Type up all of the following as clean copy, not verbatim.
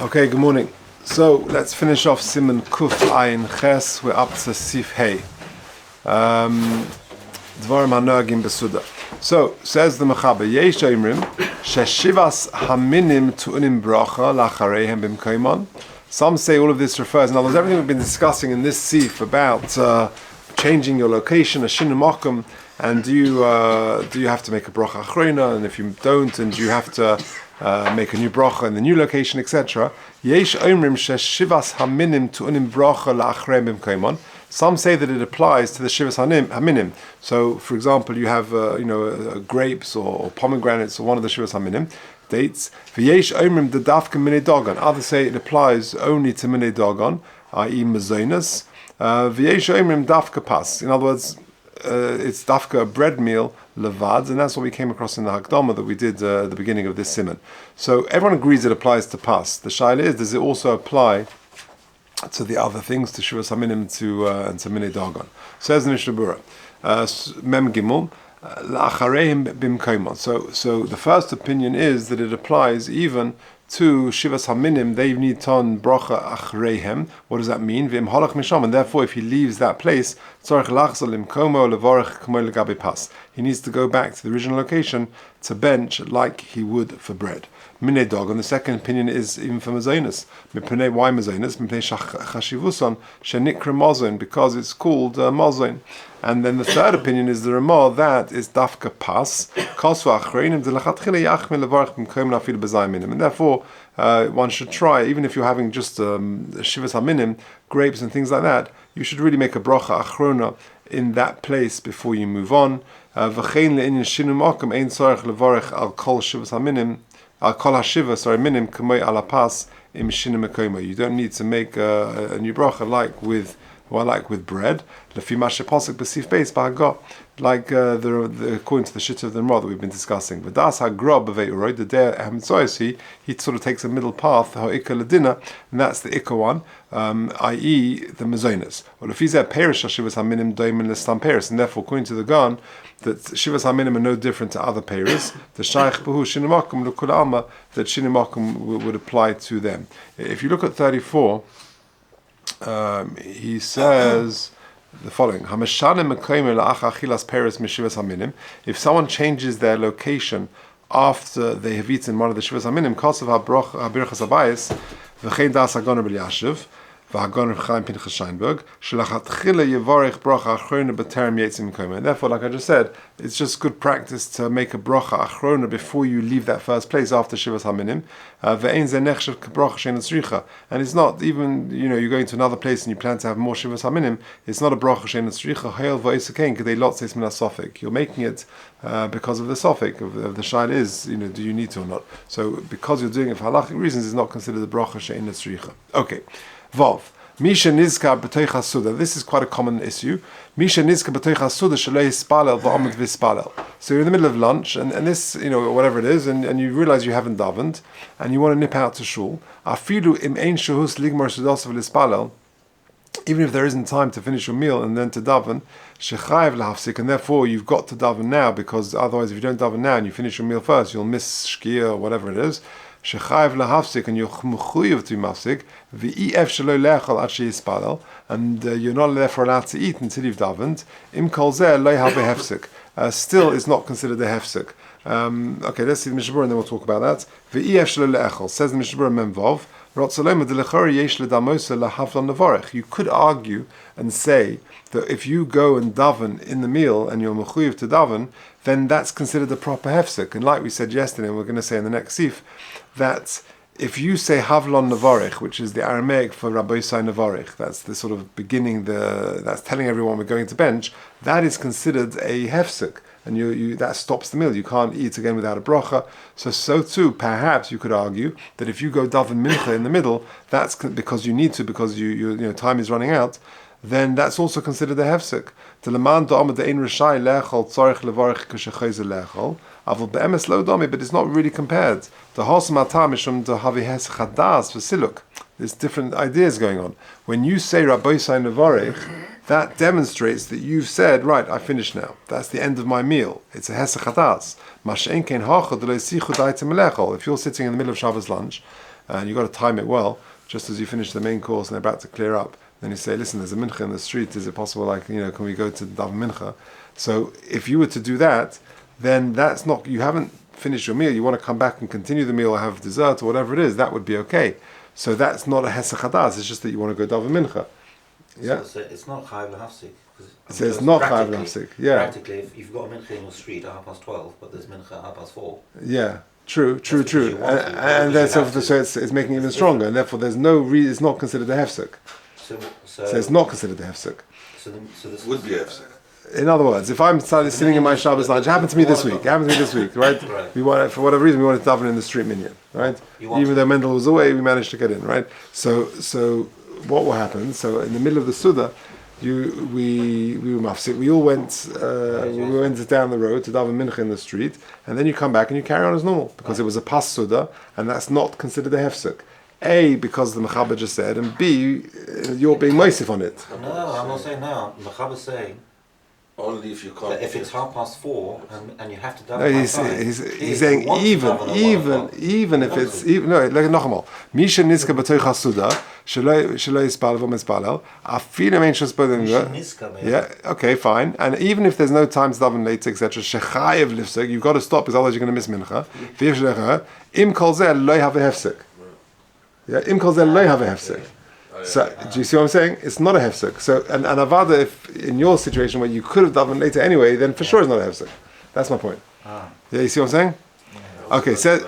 Okay, good morning. So let's finish off Siman Kuf Ayin Ches. We're up to Sif Hey. Dvarim Hanogim Besuda. So says the Mechaber, Yesh Oimrim Sheshivas Haminim Tu'unim Bracha Lachareihem Bimkoimon. Some say all of this refers, in other words, everything we've been discussing in this Sif about changing your location, a Shinu Mokum, and do you have to make a bracha achrona, and if you don't, and do you have to make a new bracha in the new location, etc. Yesh omrim sheshivas haminim tu'unim bracha la'achreim b'mkoimon. Some say that it applies to the shivas haminim. So, for example, you have grapes or pomegranates or one of the shivas haminim, dates. V'yesh omrim the dafka minei dogon. Others say it applies only to minei dogon, i.e. mazonas. V'yesh omrim dafka pas. In other words, it's dafka a bread meal levad, and that's what we came across in the Hakdama that we did at the beginning of this simon. So everyone agrees it applies to pas. The shaila is, does it also apply to the other things, to shivas haminim and to minei dagon? Says the Mishnah Berurah, mem gimel la'achareim bimkoimon. So the first opinion is that it applies even to shivas haminim. They need ton bracha achreihem. What does that mean? V'im halach misham, and therefore if he leaves that place, tzarich lachzol imkomo levarich k'mo legabe pas. He needs to go back to the original location to bench like he would for bread. Minei dogon. The second opinion is even for mazonos. Why mazonos? Mipnei chashivuson shenikra mazon, because it's called mazon. And then the third opinion is the Ramah, that is dafka pas, kasva achreinim delachatchile yachmil levarich b'mkoim nafil b'zayminim. And therefore, one should try, even if you're having just shivas haminim, grapes and things like that, you should really make a bracha achrona in that place before you move on. V'chein le'inyan shinu makom ein tzarich levarich al kol shivas haminim, al kol hashiva, minim k'moi ala pas im shinu mekoima. You don't need to make a new bracha like with bread, like according to the shit of the Ramah that we've been discussing. But that's how grob of the day he sort of takes a middle path, how ikka ladina, and that's the ikka one, i.e. the mazonas. Well, if he's at perish shivas haminim doimin lestam peris, and therefore according to the Gan, that shivas haminim are no different to other peris, the shaykh behu shinimakum l'kul alma, that shinimakum would apply to them. If you look at 34. He says the following: if someone changes their location after they have eaten one of the shivas haminim, and therefore, like I just said, it's just good practice to make a bracha achrona before you leave that first place after shivas haminim. And it's not even, you're going to another place and you plan to have more shivas haminim. It's not a bracha shein tzricha hayel v'isakain kedei lot seis min hasofik. You're making it because of the sofik of the shaila is, do you need to or not? So because you're doing it for halachic reasons, it's not considered a bracha shein tzricha. Okay. Vav. Misha nizka b'toich hasuda. This is quite a common issue. Misha nizka b'toich hasuda shalei hispalel v'amud v'hispalel. So you're in the middle of lunch, and this, whatever it is, and you realize you haven't davened, and you want to nip out to shul. Afilu im ein shehus ligmar sudasav v'hispalel. Even if there isn't time to finish your meal and then to daven, shechayev lahafsik, and therefore you've got to daven now, because otherwise if you don't daven now and you finish your meal first, you'll miss shkia or whatever it is. Shechayev lahafsik, and you're mechuyev to mafsik, v'ef shelo le'achal ad sheyispalel, and you're not therefore allowed to eat until you've davened. Im kol zeh lo have a hefsik. Still is not considered a hefsik. Okay, let's see the Mishnah Berurah and then we'll talk about that. V'ef shelo le'achal, says the Mishnah Berurah memvav. You could argue and say that if you go and daven in the meal and you're mechuyev to daven, then that's considered a proper hefsek. And like we said yesterday, and we're going to say in the next sif, that if you say havlon navarich, which is the Aramaic for Rabbi navarich, that's the sort of beginning, that's telling everyone we're going to bench, that is considered a hefsek. And you that stops the meal. You can't eat again without a bracha. So too, perhaps you could argue that if you go daven mincha in the middle, that's because you need to, because you time is running out. Then that's also considered a hefsek. But it's not really compared. There's different ideas going on. When you say Rabbi Navarich, that demonstrates that you've said, right, I finished now. That's the end of my meal. It's a hesach hadas. If you're sitting in the middle of Shabbos lunch, and you've got to time it well, just as you finish the main course and they're about to clear up. Then you say, listen, there's a mincha in the street. Is it possible, can we go to daven mincha? So if you were to do that, then that's not, you haven't finished your meal. You want to come back and continue the meal or have dessert or whatever it is, that would be okay. So that's not a hesach hadas. It's just that you want to go daven mincha. Yeah. So it's not chayiv l'hafsik. So it's not chayiv l'hafsik. Yeah. Practically, if you've got a mincha in your street at 12:30, but there's mincha at 4:30. Yeah. True. And then so it's making it even stronger, and therefore there's no it's not considered a hefsek. So it's not considered a hefsek. So this would be a hefsek. In other words, if I'm sitting in my Shabbos lunch, it happened to me this week, right? We want, for whatever reason, we wanted to daven in the street minyan, right? Even though Mendel was away, we managed to get in, right? So what will happen? So in the middle of the Suda, we were mafsik. We all went down the road to daven mincha in the street, and then you come back and you carry on as normal because it was a pas Suda, and that's not considered a hefsek. A, because the Mechaber just said, and B, you're being moisif on it. No, I'm not saying now. Mechaber's saying only if you can't. If it's 4:30 and you have to daven. No, he's saying even if it's no, like nochmal. Misha niska b'toich hasuda shelo yispal v'mispalel afilu mein shosbodim. Yeah, okay, fine. And even if there's no time to daven later, etc., shechayev lifsek, you've got to stop because otherwise you're going to miss mincha. Im kol zeh lo have a hefsek. Yeah, im kol zeh lo have a hefsek. So, do you see what I'm saying? It's not a hefsek. So, and avada, if in your situation where you could have davened later anyway, then for sure it's not a hefsek. That's my point. Yeah, you see what I'm saying? Okay, says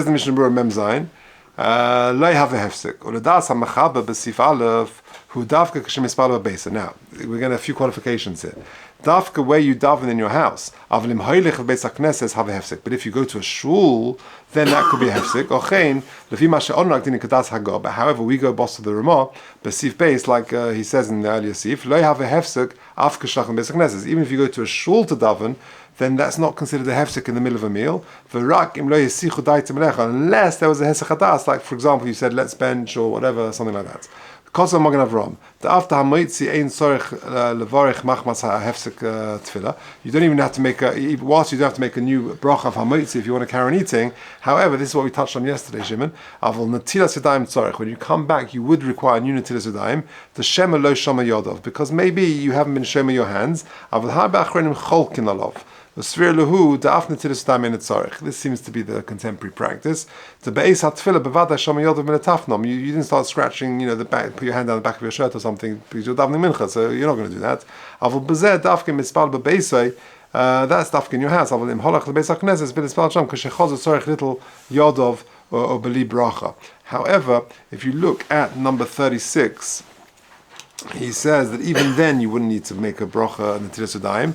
the Mishnah Berurah Mem Zayin, lo have a hefsek. Uledas ha'mechaber b'sif aleph hu davka k'shem yispal b'beisa. Now, we're going to have a few qualifications here. Davka where you daven in your house, avlim hoilich v'beis hakneses have a hefsek. But if you go to a shul, then that could be a hefsek. Ochein lefi ma she'onrak din kadas hagor. But however, we go boss to the Ramah, b'sif beis, like he says in the earlier sif, lo have a hefsek af k'shlach v'beis hakneses. Even if you go to a shul to daven, then that's not considered a hefsek in the middle of a meal. V'rak im lo yesichu daitim lecha, unless there was a hesek hadas, like for example, you said let's bench or whatever, something like that. Kosa Magen Avram. The after hamoitzi ein sorich levarich machmas ha'hefsek tefillah. You don't even have to make whilst you don't have to make a new bracha of hamoitzi if you want to carry on eating. However, this is what we touched on yesterday, Shimon. Avol natilas yadayim tzorich. When you come back, you would require a new natilas yadayim. The shema lo shama yodov, because maybe you haven't been shema your hands. Avol harba achrenim cholkin alov. This seems to be the contemporary practice. You didn't start scratching, the back, put your hand down the back of your shirt or something because you're davening mincha, so you're not going to do that. That's dafka in your house. However, if you look at number 36, he says that even then you wouldn't need to make a bracha and netilas yadayim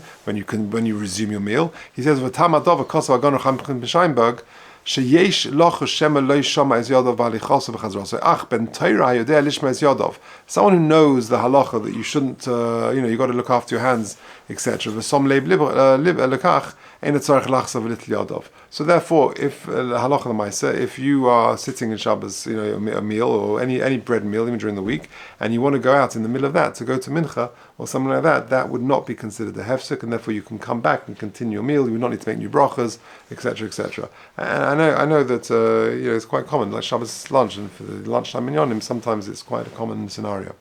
when you resume your meal. He says v'tamadov kosav agonu Chaim b'Sheinberg sheyesh loch shema lo shama es yodov v'alichos v'chazros. So ach ben Torah yodeh lishma es yodov. Someone who knows the halacha that you shouldn't, you got to look after your hands, etc. V'som leib lekach ein tzarich lachsa v'litl yodov. So therefore, if halacha l'maisa, if you are sitting in Shabbos, a meal or any bread meal, even during the week, and you want to go out in the middle of that to go to mincha or something like that, that would not be considered a hefsek, and therefore you can come back and continue your meal. You would not need to make new brachas, etc., etc. And I know that it's quite common, like Shabbos lunch, and for the lunchtime minyanim, sometimes it's quite a common scenario.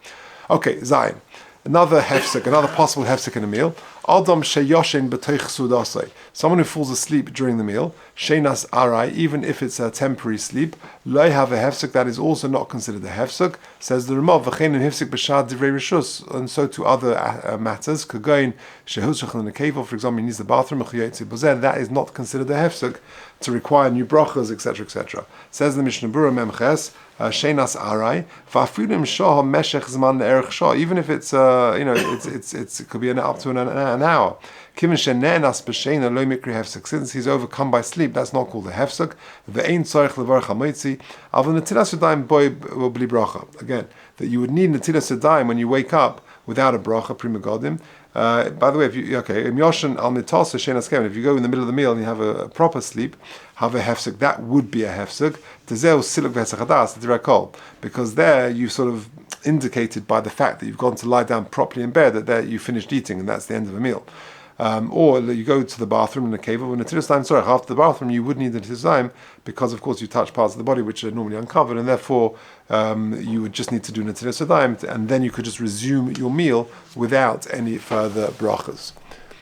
Okay, Zayin. Another hefsek, another possible hefsek in a meal. Adam sheyoshin b'toich sudasei. Someone who falls asleep during the meal. Sheinas arai, even if it's a temporary sleep. Lo have a hefsek, that is also not considered a hefsek. Says the Ramah, v'chein hefsek b'shad divrei rishus, and so to other matters. Kagoin shehuzchach in the cave, for example, he needs the bathroom. That is not considered a hefsek to require new brachas, etc., etc. Says the Mishnah Berurah Memches. Sheinas arai va'afilim shah meshech zman erech shah. Even if it's it could be up to an hour. Kivin shenenas b'sheina lo mikri hefsek. Since he's overcome by sleep, that's not called a hefsek. Ve'ein tzarich levarach hamoitzi. Avol netilas yadayim boy bli bracha. Again, that you would need netilas yadayim when you wake up without a bracha prima godim. By the way, if you go in the middle of the meal and you have a proper sleep, have a hefsek, that would be a hefsek. Because there you sort of indicated by the fact that you've gone to lie down properly in bed that there you finished eating and that's the end of a meal. Or you go to the bathroom in a cave with netilas yadayim tzorech. After the bathroom, you would need the netilas yadayim because, of course, you touch parts of the body which are normally uncovered, and therefore you would just need to do netilas yadayim, and then you could just resume your meal without any further brachas.